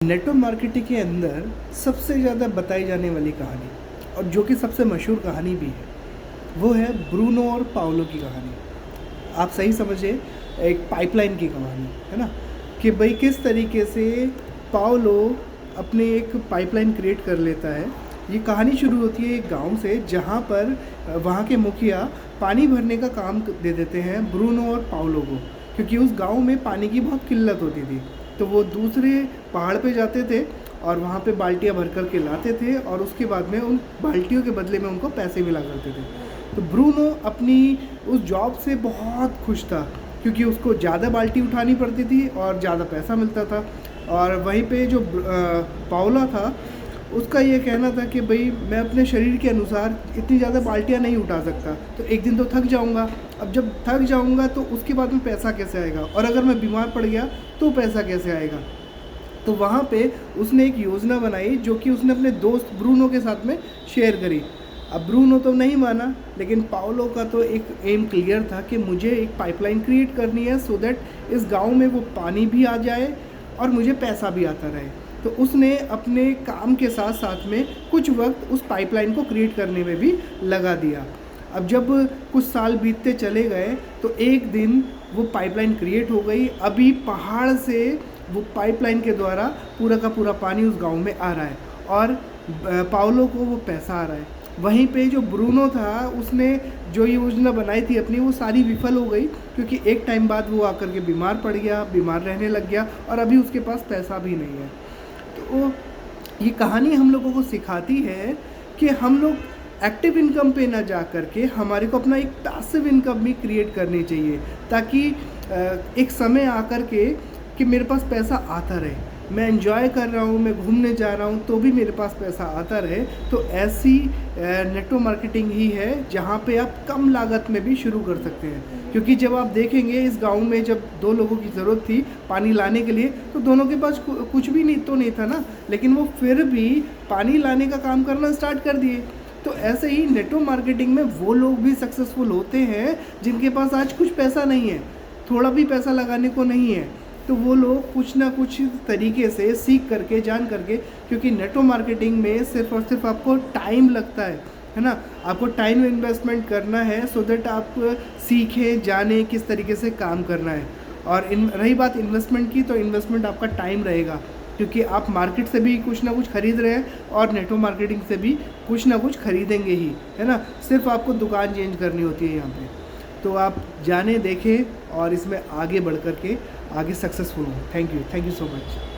Network marketing के अंदर सबसे ज़्यादा बताई जाने वाली कहानी और जो कि सबसे मशहूर कहानी भी है वो है ब्रूनो और पाओलो की कहानी। आप सही समझे, एक पाइपलाइन की कहानी है ना, कि भाई किस तरीके से पाओलो अपने एक पाइपलाइन क्रिएट कर लेता है। ये कहानी शुरू होती है एक गांव से जहां पर वहां के मुखिया पानी भरने का काम दे देते हैं ब्रूनो और पाओलो को, क्योंकि उस गांव में पानी की बहुत किल्लत होती थी। तो वो दूसरे पहाड़ पे जाते थे और वहाँ पे बाल्टियाँ भर कर के लाते थे और उसके बाद में उन बाल्टियों के बदले में उनको पैसे मिला करते थे। तो ब्रूनो अपनी उस जॉब से बहुत खुश था, क्योंकि उसको ज़्यादा बाल्टी उठानी पड़ती थी और ज़्यादा पैसा मिलता था। और वहीं पे जो पाओला था, उसका ये कहना था कि भाई मैं अपने शरीर के अनुसार इतनी ज़्यादा बाल्टियाँ नहीं उठा सकता, तो एक दिन तो थक जाऊँगा। अब जब थक जाऊँगा तो उसके बाद में पैसा कैसे आएगा, और अगर मैं बीमार पड़ गया तो पैसा कैसे आएगा। तो वहाँ पे उसने एक योजना बनाई जो कि उसने अपने दोस्त ब्रूनो के साथ में शेयर करी। अब ब्रूनो तो नहीं माना, लेकिन पाओलो का तो एक एम क्लियर था कि मुझे एक पाइपलाइन क्रिएट करनी है सो दैट इस गाँव में वो पानी भी आ जाए और मुझे पैसा भी आता रहे। तो उसने अपने काम के साथ साथ में कुछ वक्त उस पाइपलाइन को क्रिएट करने में भी लगा दिया। अब जब कुछ साल बीतते चले गए तो एक दिन वो पाइपलाइन क्रिएट हो गई। अभी पहाड़ से वो पाइपलाइन के द्वारा पूरा का पूरा पानी उस गांव में आ रहा है और पाओलो को वो पैसा आ रहा है। वहीं पे जो ब्रूनो था, उसने जो योजना बनाई थी अपनी, वो सारी विफल हो गई, क्योंकि एक टाइम बाद वो आकर के बीमार पड़ गया, बीमार रहने लग गया और अभी उसके पास पैसा भी नहीं है। तो ये कहानी हम लोगों को सिखाती है कि हम लोग एक्टिव इनकम पे ना जा कर के हमारे को अपना एक पैसिव इनकम भी क्रिएट करनी चाहिए, ताकि एक समय आकर के कि मेरे पास पैसा आता रहे, मैं एंजॉय कर रहा हूँ, मैं घूमने जा रहा हूँ तो भी मेरे पास पैसा आता रहे। तो ऐसी नेटवर्क मार्केटिंग ही है जहाँ पे आप कम लागत में भी शुरू कर सकते हैं। क्योंकि जब आप देखेंगे इस गांव में जब दो लोगों की ज़रूरत थी पानी लाने के लिए, तो दोनों के पास कुछ भी नहीं था ना, लेकिन वो फिर भी पानी लाने का काम करना स्टार्ट कर दिए। तो ऐसे ही नेटवर्क मार्केटिंग में वो लोग भी सक्सेसफुल होते हैं जिनके पास आज कुछ पैसा नहीं है, थोड़ा भी पैसा लगाने को नहीं है। तो वो लोग कुछ ना कुछ तरीके से सीख करके, जान करके, क्योंकि नेटवर्क मार्केटिंग में सिर्फ और सिर्फ आपको टाइम लगता है ना, आपको टाइम इन्वेस्टमेंट करना है सो दैट आप सीखें, जानें किस तरीके से काम करना है। और रही बात इन्वेस्टमेंट की, तो इन्वेस्टमेंट आपका टाइम रहेगा, क्योंकि आप मार्केट से भी कुछ ना कुछ खरीद रहे हैं और नेटवर्क मार्केटिंग से भी कुछ ना कुछ खरीदेंगे ही, है ना। सिर्फ आपको दुकान चेंज करनी होती है यहाँ पे। तो आप जाने, देखें और इसमें आगे बढ़ कर के आगे सक्सेसफुल हो। Thank you so much.